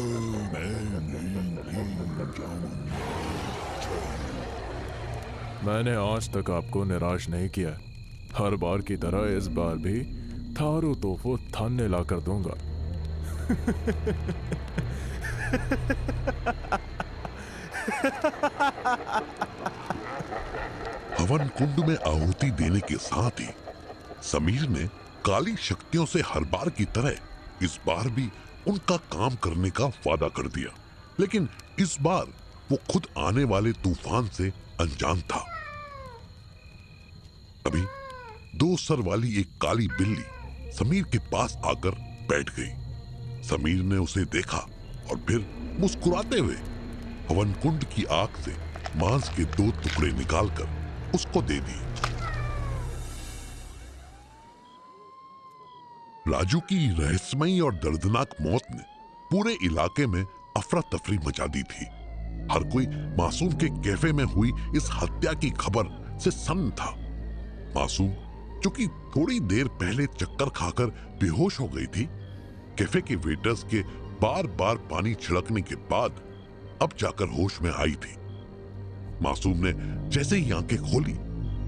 मैं नहीं जाऊंगा। मैंने आज तक आपको निराश नहीं किया। हर बार की तरह इस बार भी थारू तोफो थाने ला कर दूंगा। हवन कुंड में आहुति देने के साथ ही समीर ने काली शक्तियों से हर बार की तरह इस बार भी उनका काम करने का वादा कर दिया। लेकिन इस बार वो खुद आने वाले तूफान से अनजान था। तभी दो सर वाली एक काली बिल्ली समीर के पास आकर बैठ गई। समीर ने उसे देखा और फिर मुस्कुराते हुए हवन कुंड की आग से मांस के 2 टुकड़े निकालकर उसको दे दिए। राजू की रहस्यमयी और दर्दनाक मौत ने पूरे इलाके में अफरा तफरी मचा दी थी। हर कोई मासूम के कैफे में हुई इस हत्या की खबर से सन्न था। मासूम, जो कि थोड़ी देर पहले चक्कर खाकर बेहोश हो गई थी, कैफे के वेटर्स के बार बार पानी छिड़कने के बाद अब जाकर होश में आई थी। मासूम ने जैसे ही आंखें खोली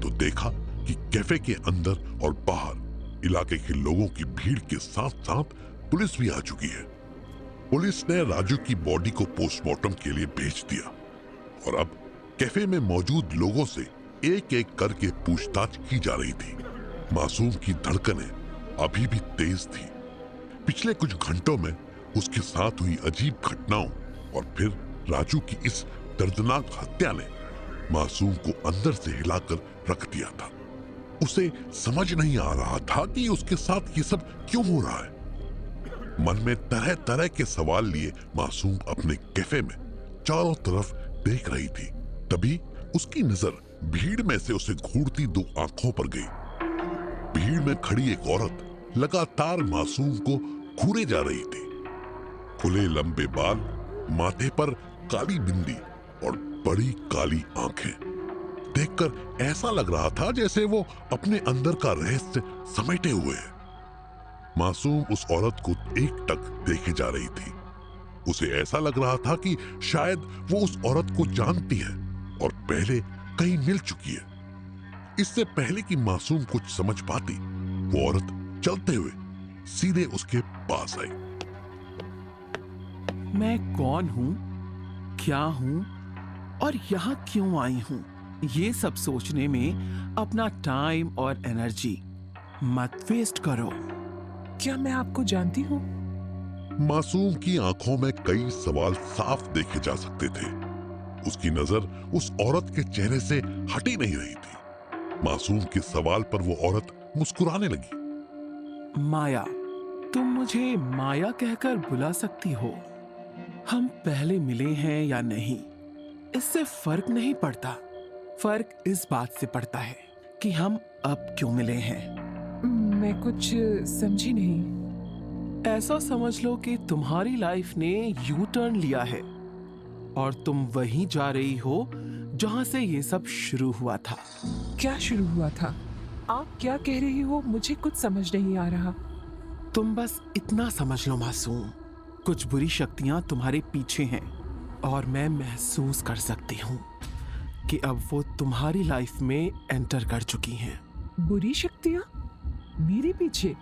तो देखा कि कैफे के अंदर और बाहर इलाके के लोगों की भीड़ के साथ साथ पुलिस भी आ चुकी है। पुलिस ने राजू की बॉडी को पोस्टमार्टम के लिए भेज दिया और अब कैफे में मौजूद लोगों से एक एक करके पूछताछ की जा रही थी। मासूम की धड़कनें अभी भी तेज थी। पिछले कुछ घंटों में उसके साथ हुई अजीब घटनाओं और फिर राजू की इस दर्दनाक हत्या ने मासूम को अंदर से हिलाकर रख दिया था। उसे समझ नहीं आ रहा था कि उसके साथ ये सब क्यों हो रहा है। मन में तरह तरह के सवाल लिए मासूम अपने कैफे में चारों तरफ देख रही थी। तभी उसकी नजर भीड़ में से उसे घूरती 2 आंखों पर गई। भीड़ में खड़ी एक औरत लगातार मासूम को घूरे जा रही थी। खुले लंबे बाल, माथे पर काली बिंदी और बड़ी काली आंखें। देखकर ऐसा लग रहा था जैसे वो अपने अंदर का रहस्य समेटे हुए है। मासूम उस औरत को एकटक देखे जा रही थी। उसे ऐसा लग रहा था कि शायद वो उस औरत को जानती है और पहले कहीं मिल चुकी है। इससे पहले कि मासूम कुछ समझ पाती, वो औरत चलते हुए सीधे उसके पास आई। मैं कौन हूं, क्या हूं और यहां क्यों आई हूं, ये सब सोचने में अपना टाइम और एनर्जी मत वेस्ट करो। क्या मैं आपको जानती हूँ? मासूम की आंखों में कई सवाल साफ देखे जा सकते थे। उसकी नजर उस औरत के चेहरे से हटी नहीं रही थी। मासूम के सवाल पर वो औरत मुस्कुराने लगी। माया, तुम मुझे माया कहकर बुला सकती हो। हम पहले मिले हैं या नहीं, इससे फर्क नहीं पड़ता। फर्क इस बात से पड़ता है कि हम अब क्यों मिले हैं। मैं कुछ समझी नहीं। ऐसा समझ लो कि तुम्हारी लाइफ ने यू टर्न लिया है और तुम वहीं जा रही हो जहां से ये सब शुरू हुआ था। क्या शुरू हुआ था? आप क्या कह रही हो? मुझे कुछ समझ नहीं आ रहा। तुम बस इतना समझ लो मासूम, कुछ बुरी शक्तियां तुम्हारे पीछे हैं और मैं महसूस कर सकती हूँ कि अब वो तुम्हारी लाइफ में एंटर कर चुकी हैं। बुरी शक्तियाँ मेरे पीछे?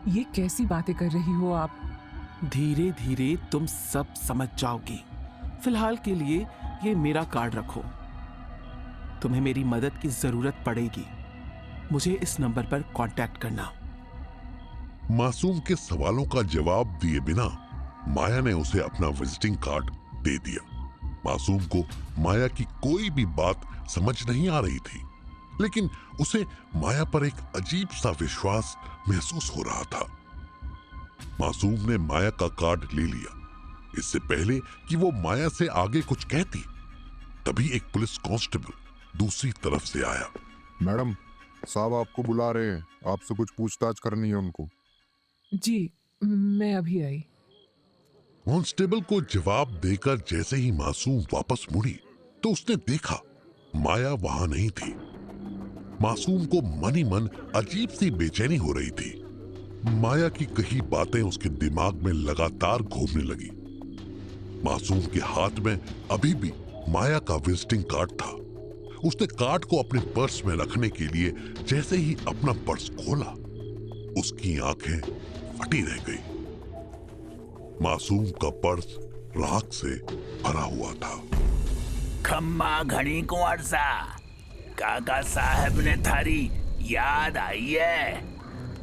ये कैसी बातें कर रही हो आप? धीरे धीरे तुम सब समझ जाओगी। फिलहाल के लिए ये मेरा कार्ड रखो। तुम्हें मेरी मदद की जरूरत पड़ेगी, मुझे इस नंबर पर कांटेक्ट करना। मासूम के सवालों का जवाब दिए बिना माया ने उसे अपना विजिटिंग कार्ड दे दिया। मासूम को माया की कोई भी बात समझ नहीं आ रही थी, लेकिन उसे माया पर एक अजीब सा विश्वास महसूस हो रहा था। मासूम ने माया का कार्ड ले लिया। इससे पहले कि वो माया से आगे कुछ कहती, तभी एक पुलिस कांस्टेबल दूसरी तरफ से आया। मैडम साहब आपको बुला रहे हैं, आपसे कुछ पूछताछ करनी है उनको। जी, मैं अभी आई। कांस्टेबल को जवाब देकर जैसे ही मासूम वापस मुड़ी तो उसने देखा माया वहां नहीं थी। मासूम को मन ही मन अजीब सी बेचैनी हो रही थी। माया की कही बातें उसके दिमाग में लगातार घूमने लगी। मासूम के हाथ में अभी भी माया का विजिटिंग कार्ड था। उसने कार्ड को अपने पर्स में रखने के लिए जैसे ही अपना पर्स खोला, उसकी आंखें फटी रह गई। मासूम का पर्स राख से भरा हुआ था। खम्मा घड़ी कुंवर सा, काका साहब ने थारी याद आई है।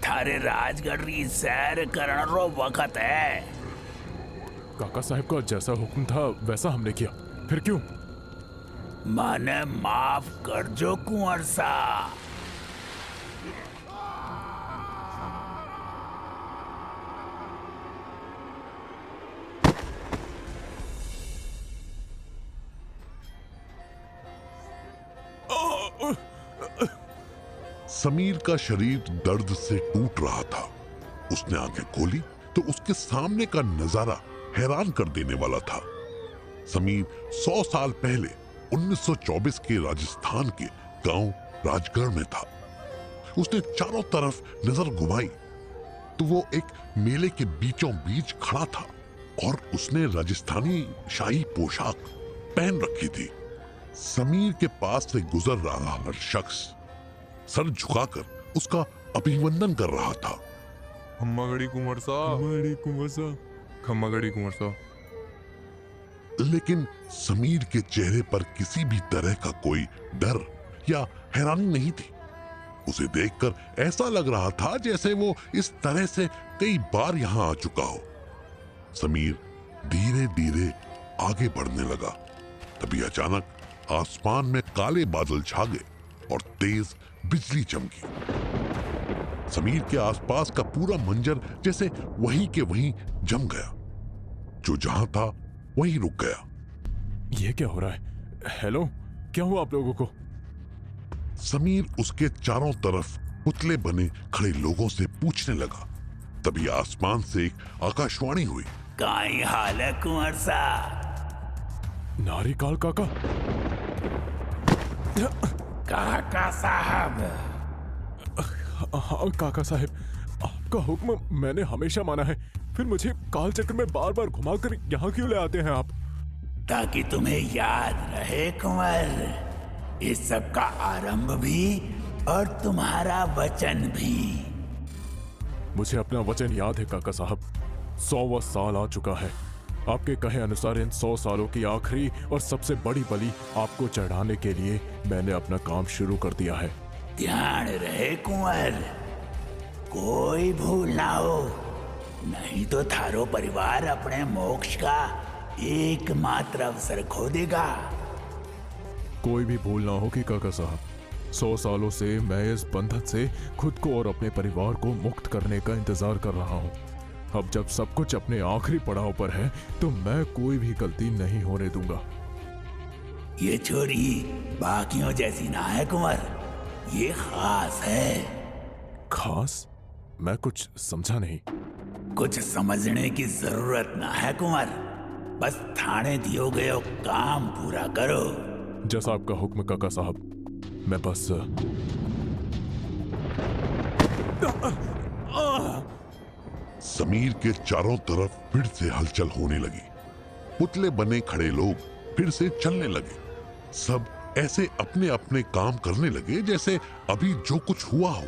थारे राजगढ़ री सैर करण रो वक्त है। काका साहब का जैसा हुक्म था वैसा हमने किया, फिर क्यों? माने माफ कर जो कुंवर सा। समीर का शरीर दर्द से टूट रहा था। उसने आंखें खोली तो उसके सामने का नजारा हैरान कर देने वाला था। समीर 100 साल पहले 1924 के राजस्थान के गांव राजगढ़ में था। उसने चारों तरफ नजर घुमाई तो वो एक मेले के बीचों बीच खड़ा था और उसने राजस्थानी शाही पोशाक पहन रखी थी। समीर के पास से गुजर रहा हर शख्स सर झुकाकर उसका अभिनंदन कर रहा था। खम्मागड़ी कुंवर साहब, खम्मागड़ी कुंवर साहब। लेकिन समीर के चेहरे पर किसी भी तरह का कोई डर या हैरानी नहीं थी। उसे देखकर ऐसा लग रहा था जैसे वो इस तरह से कई बार यहां आ चुका हो। समीर धीरे धीरे आगे बढ़ने लगा। तभी अचानक आसमान में काले बादल छा गए और तेज बिजली चमकी। समीर के आसपास का पूरा मंजर जैसे वहीं के वहीं जम गया। जो जहां था वहीं रुक गया। ये क्या हो रहा है? हेलो, क्या हुआ आप लोगों को? समीर उसके चारों तरफ पुतले बने खड़े लोगों से पूछने लगा। तभी आसमान से एक आकाशवाणी हुई। काई हाल है कुंवर सा? नारिकाल काका। काका साहब। हाँ काका साहब, आपका हुक्म मैंने हमेशा माना है, फिर मुझे काल चक्र में बार बार घुमाकर यहाँ क्यों ले आते हैं आप? ताकि तुम्हें याद रहे कुंवर, इस सब का आरंभ भी और तुम्हारा वचन भी। मुझे अपना वचन याद है काका साहब। 100वां साल आ चुका है। आपके कहे अनुसार इन 100 सालों की आखिरी और सबसे बड़ी बलि आपको चढ़ाने के लिए मैंने अपना काम शुरू कर दिया है। ध्यान रहे कुंवर, कोई भूल ना हो, नहीं तो थारो परिवार अपने मोक्ष का एकमात्र अवसर खो देगा। कोई भी भूल ना होगी काका साहब। 100 सालों से मैं इस बंधन से खुद को और अपने परिवार को मुक्त करने का इंतजार कर रहा हूँ। अब जब सब कुछ अपने आखिरी पड़ाव पर है तो मैं कोई भी गलती नहीं होने दूंगा। ये छोरी बाकियों जैसी ना है कुंवर, ये खास है। खास? मैं कुछ समझा नहीं। कुछ समझने की जरूरत ना है कुंवर, बस थाने दियो गयो काम पूरा करो। जैसा आपका हुक्म काका साहब। मैं बस समीर के चारों तरफ फिर से हलचल होने लगी। पुतले बने खड़े लोग फिर से चलने लगे। सब ऐसे अपने अपने काम करने लगे जैसे अभी जो कुछ हुआ हो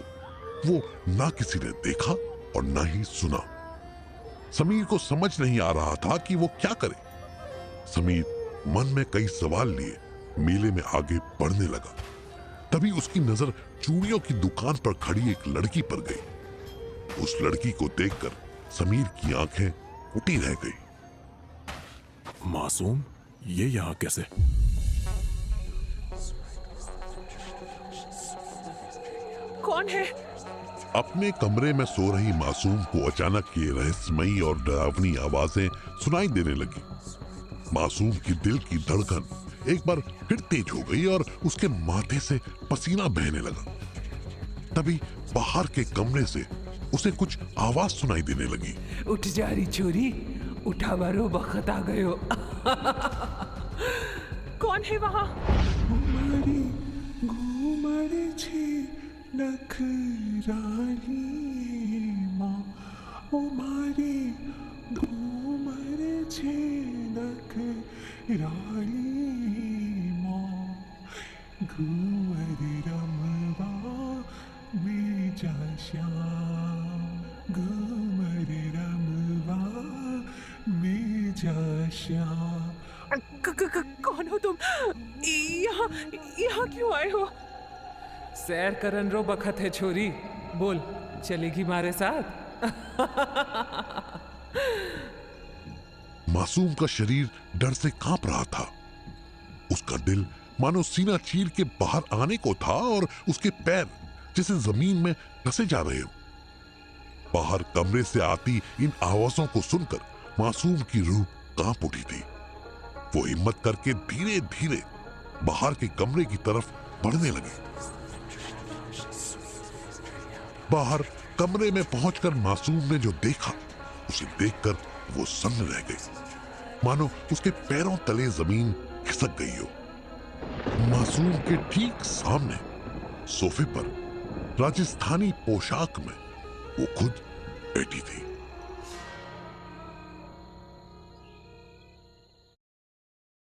वो ना किसी ने देखा और ना ही सुना। समीर को समझ नहीं आ रहा था कि वो क्या करे। समीर मन में कई सवाल लिए मेले में आगे बढ़ने लगा। तभी उसकी नजर चूड़ियों की दुकान पर खड़ी एक लड़की पर गई। उस लड़की को देखकर समीर की आंखें उठी रह गई। मासूम, ये यहाँ कैसे? कौन है? अपने कमरे में सो रही मासूम को अचानक ये रहस्यमयी और डरावनी आवाजें सुनाई देने लगी। मासूम की दिल की धड़कन एक बार फिर तेज हो गई और उसके माथे से पसीना बहने लगा। तभी बाहर के कमरे से उसे कुछ आवाज सुनाई देने लगी। उठ जा रही छोरी, उठा बारो वक्त आ गयो। कौन है वहाँ? घुमरी घुमरी छी नखराली माँ, ओ मारी घुमरी छी नखराली रानी माँ घुवर रमवा बीजा श्याम घुमर रमवा बीजा श्याम। कौन हो तुम? यहाँ यहाँ क्यों आए हो? सैर करन रो बखत है छोरी, बोल चलेगी मारे साथ? मासूम का शरीर डर से कांप रहा था। उसका दिल मानो सीना चीर के बाहर आने को था और उसके पैर जैसे जमीन में धंसे जा रहे हो। बाहर कमरे से आती इन आवाजों को सुनकर मासूम की रूह कांप उठी थी। वो हिम्मत करके धीरे धीरे बाहर के कमरे की तरफ बढ़ने लगे। बाहर कमरे में पहुंचकर मासूम ने जो देखा, उसे देखकर वो सन्न रह गई, मानो उसके पैरों तले जमीन खिसक गई हो। मासूम के ठीक सामने सोफे पर राजस्थानी पोशाक में वो खुद बैठी थी।